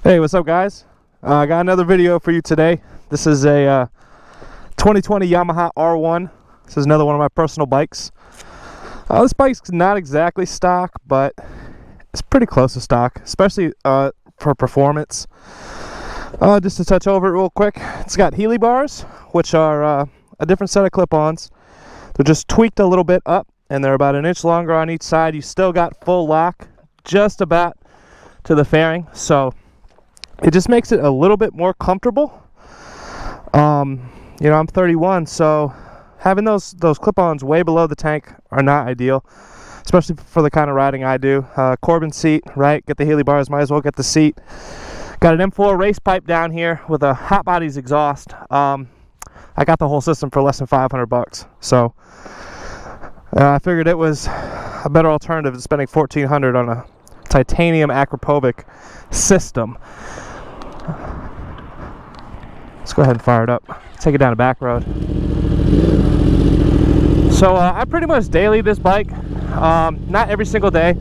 Hey, what's up guys? I got another video for you today. This is a 2020 Yamaha R1. This is another one of my personal bikes. This bike's not exactly stock, but it's pretty close to stock, especially for performance. Just to touch over it real quick, it's got Healy bars, which are a different set of clip-ons. They're just tweaked a little bit up, and they're about an inch longer on each side. You still got full lock, just about to the fairing, so it just makes it a little bit more comfortable. You know, I'm 31, so having those clip-ons way below the tank are not ideal, especially for the kind of riding I do. Corbin seat, right? Get the Healy bars, might as well get the seat. Got an M4 race pipe down here with a Hot Bodies exhaust. I got the whole system for less than 500 bucks, so I figured it was a better alternative to spending $1,400 on a titanium Akrapovic system. Let's go ahead and fire it up. Take it down a back road. So I pretty much daily this bike. Not every single day,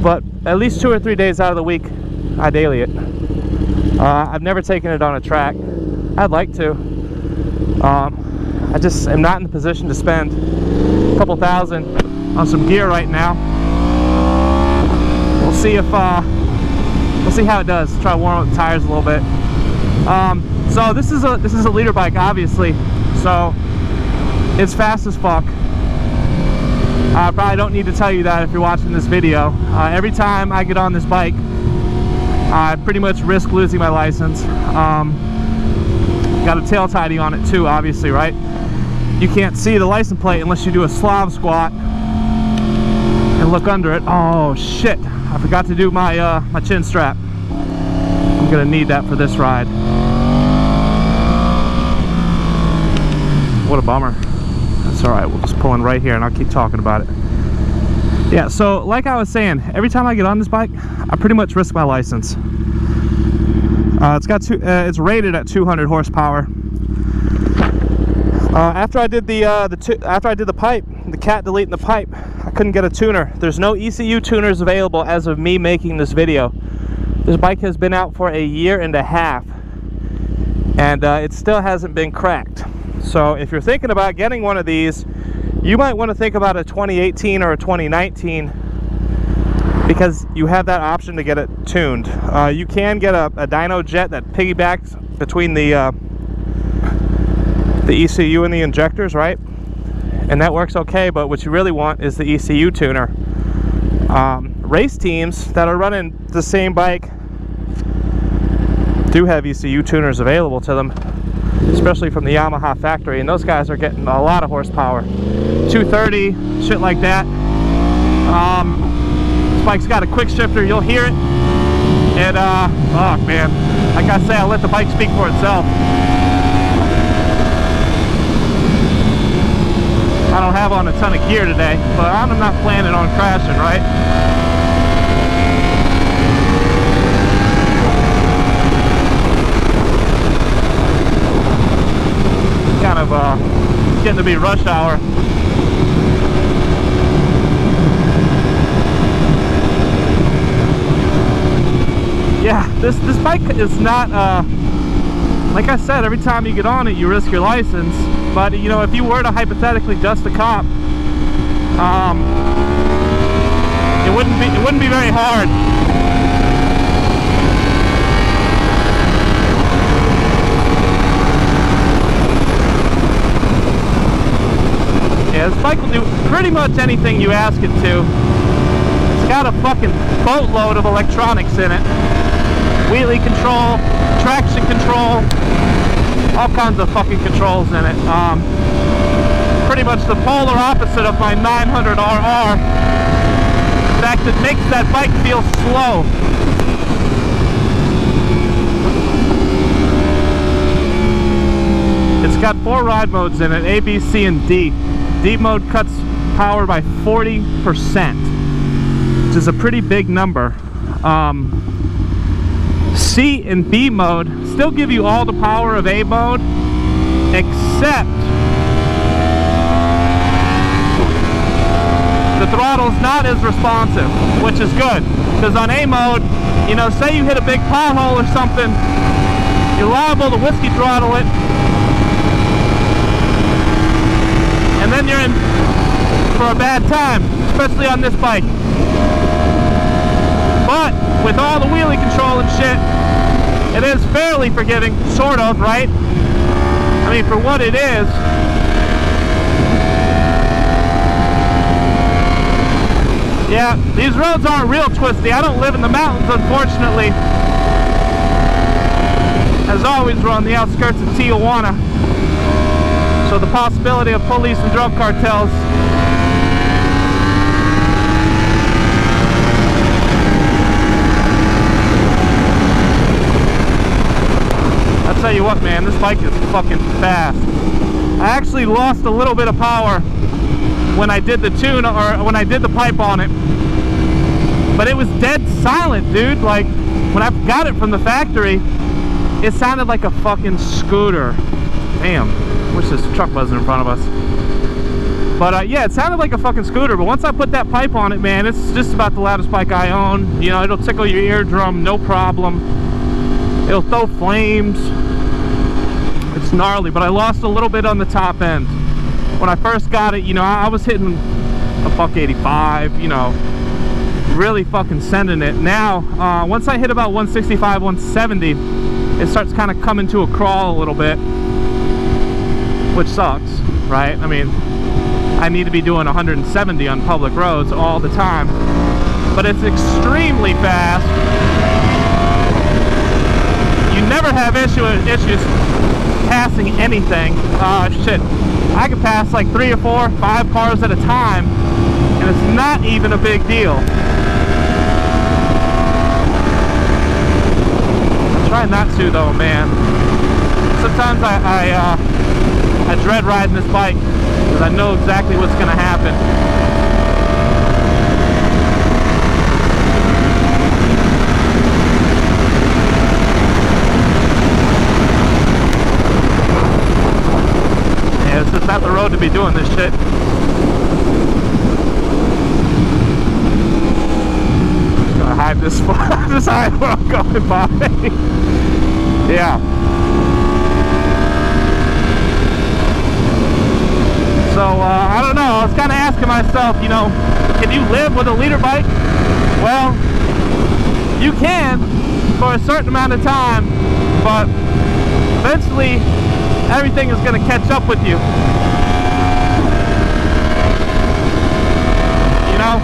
but at least 2 or 3 days out of the week I daily it. I've never taken it on a track. I'd like to. I just am not in the position to spend a couple thousand on some gear right now. We'll see if we'll see how it does. Try to warm up the tires a little bit. So this is a leader bike, obviously, so it's fast as fuck. I probably don't need to tell you that if you're watching this video. Every time I get on this bike, I pretty much risk losing my license. Got a tail tidy on it too, obviously, right? You can't see the license plate unless you do a Slav squat and look under it. Oh shit, I forgot to do my my chin strap. I'm gonna need that for this ride. What a bummer. That's all right, we'll just pull in right here and I'll keep talking about it. Yeah, so like I was saying, every time I get on this bike, I pretty much risk my license. It's rated at 200 horsepower. After I did the pipe, the cat deleting the pipe, I couldn't get a tuner. There's no ECU tuners available as of me making this video. This bike has been out for a year and a half, and it still hasn't been cracked. So if you're thinking about getting one of these, you might want to think about a 2018 or a 2019, because you have that option to get it tuned. You can get a dyno jet that piggybacks between the ECU and the injectors, right? And that works okay, but what you really want is the ECU tuner. Race teams that are running the same bike do have ECU tuners available to them, especially from the Yamaha factory, and those guys are getting a lot of horsepower. 230, shit like that. This bike's got a quick shifter, you'll hear it. And oh man, like I say, I'll let the bike speak for itself. I don't have on a ton of gear today, but I'm not planning on crashing, right? Kind of getting to be rush hour. Yeah, this bike is not like I said, every time you get on it you risk your license, but you know, if you were to hypothetically dust a cop, it wouldn't be very hard. Yeah, this bike will do pretty much anything you ask it to. It's got a fucking boatload of electronics in it. Wheelie control, traction control, all kinds of fucking controls in it. Pretty much the polar opposite of my 900RR. In fact, it makes that bike feel slow. It's got 4 ride modes in it, A, B, C, and D. D mode cuts power by 40%, which is a pretty big number. C and B mode still give you all the power of A mode, except the throttle's not as responsive, which is good. Because on A mode, you know, say you hit a big pothole or something, you're liable to whiskey throttle it, and then you're in for a bad time, especially on this bike. But with all the wheelie control and shit, it is fairly forgiving, sort of, right? I mean, for what it is. Yeah, these roads aren't real twisty. I don't live in the mountains, unfortunately. As always, we're on the outskirts of Tijuana. So the possibility of police and drug cartels I'll tell you what, man, this bike is fucking fast. I actually lost a little bit of power when I did the tune, or when I did the pipe on it, but it was dead silent, dude. Like, when I got it from the factory, it sounded like a fucking scooter. Damn, wish this truck wasn't in front of us. But yeah, it sounded like a fucking scooter, but once I put that pipe on it, man, it's just about the loudest bike I own. You know, it'll tickle your eardrum, no problem. It'll throw flames. It's gnarly, but I lost a little bit on the top end. When I first got it, you know, I was hitting a $185, you know, really fucking sending it. Now, once I hit about 165, 170, it starts kind of coming to a crawl a little bit, which sucks, right? I mean, I need to be doing 170 on public roads all the time, but it's extremely fast. You never have issues passing anything. Shit, I can pass like 3 or 4, 5 cars at a time, and it's not even a big deal. I try not to, though, man. Sometimes I dread riding this bike because I know exactly what's going to happen. This is not the road to be doing this shit. I'm gonna hide this spot. Just hide where I'm going by. Yeah. So, I don't know. I was kind of asking myself, you know, can you live with a liter bike? Well, you can for a certain amount of time, but eventually everything is going to catch up with you. You know?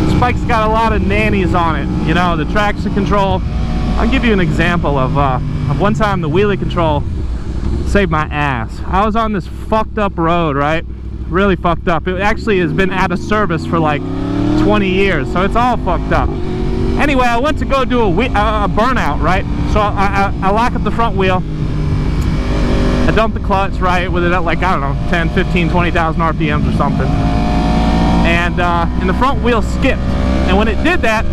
This bike's got a lot of nannies on it. You know, the traction control. I'll give you an example of one time the wheelie control saved my ass. I was on this fucked up road, right? Really fucked up. It actually has been out of service for like 20 years, so it's all fucked up. Anyway, I went to go do a burnout, right? So I lock up the front wheel. I dump the clutch, right, with it at like, I don't know, 10, 15, 20,000 RPMs or something. And the front wheel skipped. And when it did that,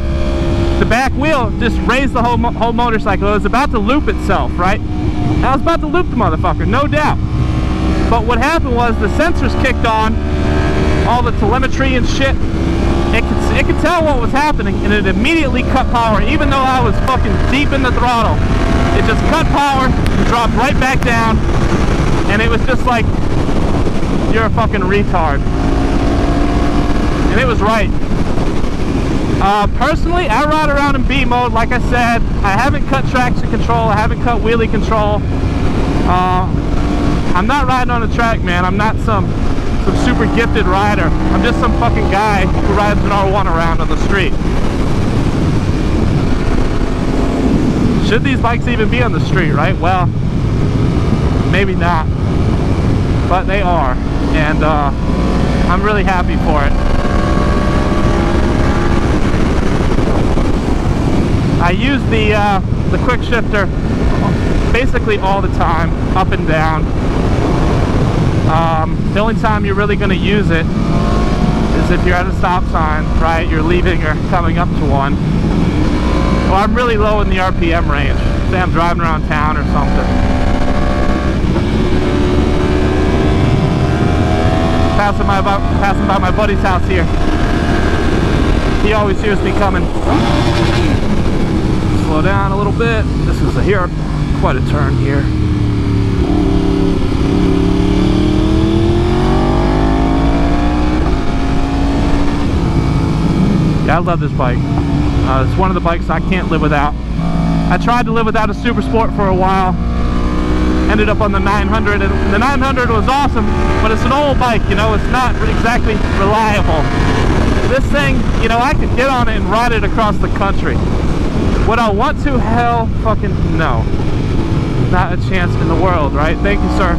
the back wheel just raised the whole motorcycle. It was about to loop itself, right? And I was about to loop the motherfucker, no doubt. But what happened was the sensors kicked on, all the telemetry and shit. It could tell what was happening, and it immediately cut power, even though I was fucking deep in the throttle. It just cut power, dropped right back down, and it was just like, you're a fucking retard. And it was right. Personally, I ride around in B mode, like I said. I haven't cut traction control, I haven't cut wheelie control. I'm not riding on a track, man. I'm not some super gifted rider. I'm just some fucking guy who rides an R1 around on the street. Should these bikes even be on the street, right? Well, maybe not, but they are, and I'm really happy for it. I use the quick shifter basically all the time, up and down. The only time you're really going to use it is if you're at a stop sign, right? You're leaving or coming up to one. Well, I'm really low in the RPM range. Say I'm driving around town or something. passing by my buddy's house here. He always hears me coming. Slow down a little bit. This is quite a turn here. Yeah, I love this bike. It's one of the bikes I can't live without. I tried to live without a Super Sport for a while. Ended up on the 900, and the 900 was awesome, but it's an old bike, you know, it's not exactly reliable. This thing, you know, I could get on it and ride it across the country. Would I want to? Hell fucking no. Not a chance in the world, right? Thank you, sir.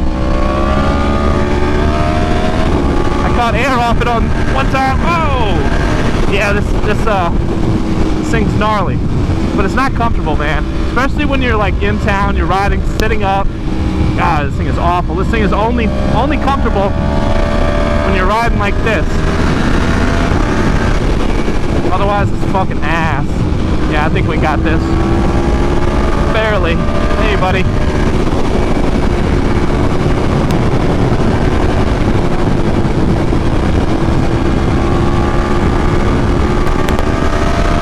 I caught air off it on one time. Oh! Yeah, this thing's gnarly, but it's not comfortable, man. Especially when you're like in town, you're riding, sitting up. God, this thing is awful. This thing is only comfortable when you're riding like this. Otherwise, it's fucking ass. Yeah, I think we got this. Barely. Hey, buddy.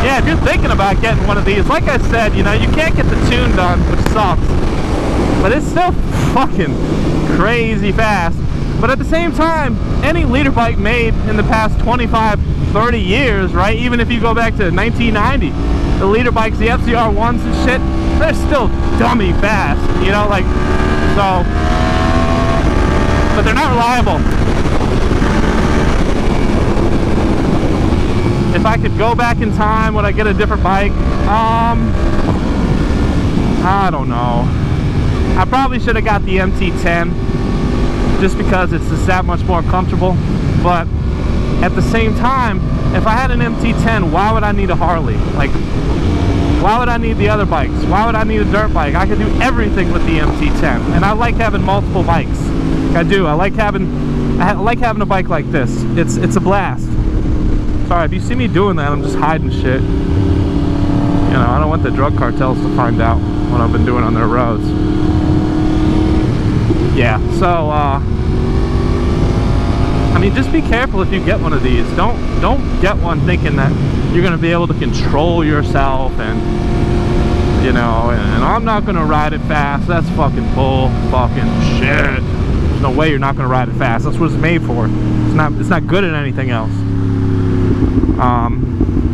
Yeah, if you're thinking about getting one of these, like I said, you know, you can't get the tune done, which sucks. But it's still fucking crazy fast. But at the same time, any leader bike made in the past 25, 30 years, right? Even if you go back to 1990, the leader bikes, the FCR1s and shit, they're still dummy fast, you know, like, so, but they're not reliable. If I could go back in time, would I get a different bike? I don't know. I probably should have got the MT10 just because it's just that much more comfortable. But at the same time, if I had an MT10, why would I need a Harley? Like, why would I need the other bikes? Why would I need a dirt bike? I could do everything with the MT10, and I like having multiple bikes. I do. I like having a bike like this. It's a blast. Sorry, if you see me doing that, I'm just hiding shit. You know, I don't want the drug cartels to find out what I've been doing on their roads. Yeah, so, I mean, just be careful if you get one of these. Don't get one thinking that you're going to be able to control yourself and, you know, and I'm not going to ride it fast. That's fucking bull fucking shit. There's no way you're not going to ride it fast. That's what it's made for. It's not good at anything else.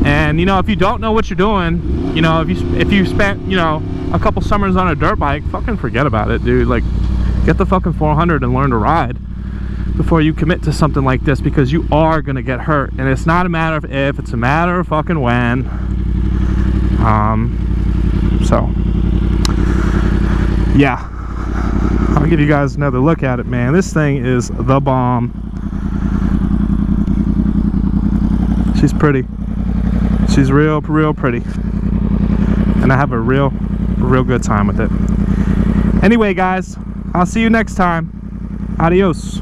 And you know, if you don't know what you're doing, you know, if you spent, you know, a couple summers on a dirt bike, fucking forget about it, dude. Like, get the fucking 400 and learn to ride before you commit to something like this, because you are gonna get hurt, and it's not a matter of if, it's a matter of fucking when. So yeah, I'll give you guys another look at it, man. This thing is the bomb. She's pretty. She's real pretty. And I have a real good time with it. Anyway, guys, I'll see you next time. Adios.